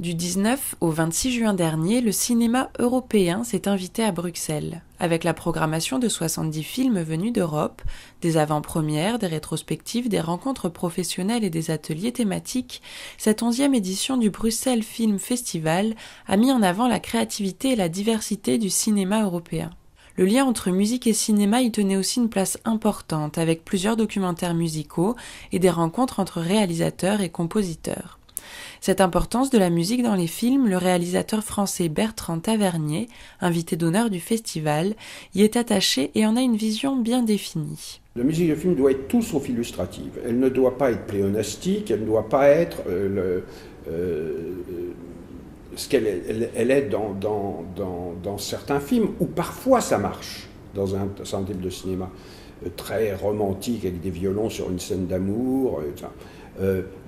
Du 19 au 26 juin dernier, le cinéma européen s'est invité à Bruxelles, avec la programmation de 70 films venus d'Europe, des avant-premières, des rétrospectives, des rencontres professionnelles et des ateliers thématiques. Cette 11e édition du Bruxelles Film Festival a mis en avant la créativité et la diversité du cinéma européen. Le lien entre musique et cinéma y tenait aussi une place importante, avec plusieurs documentaires musicaux et des rencontres entre réalisateurs et compositeurs. Cette importance de la musique dans les films, le réalisateur français Bertrand Tavernier, invité d'honneur du festival, y est attaché et en a une vision bien définie. La musique de film doit être tout sauf illustrative. Elle ne doit pas être pléonastique, elle ne doit pas être ce qu'elle est dans certains films, où parfois ça marche, dans un certain type de cinéma très romantique, avec des violons sur une scène d'amour,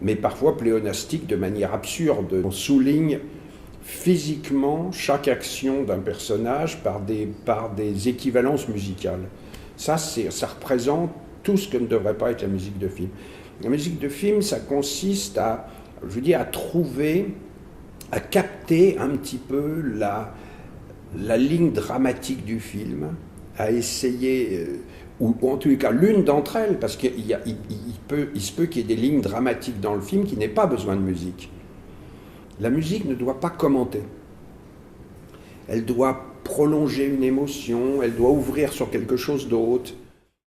mais parfois pléonastique de manière absurde. On souligne physiquement chaque action d'un personnage par des équivalences musicales. Ça représente tout ce que ne devrait pas être la musique de film. La musique de film, ça consiste à trouver, à capter un petit peu la ligne dramatique du film, à essayer, ou en tous les cas l'une d'entre elles, parce qu'il se peut qu'il y ait des lignes dramatiques dans le film qui n'aient pas besoin de musique. La musique ne doit pas commenter. Elle doit prolonger une émotion, elle doit ouvrir sur quelque chose d'autre.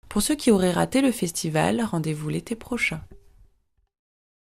Pour ceux qui auraient raté le festival, rendez-vous l'été prochain.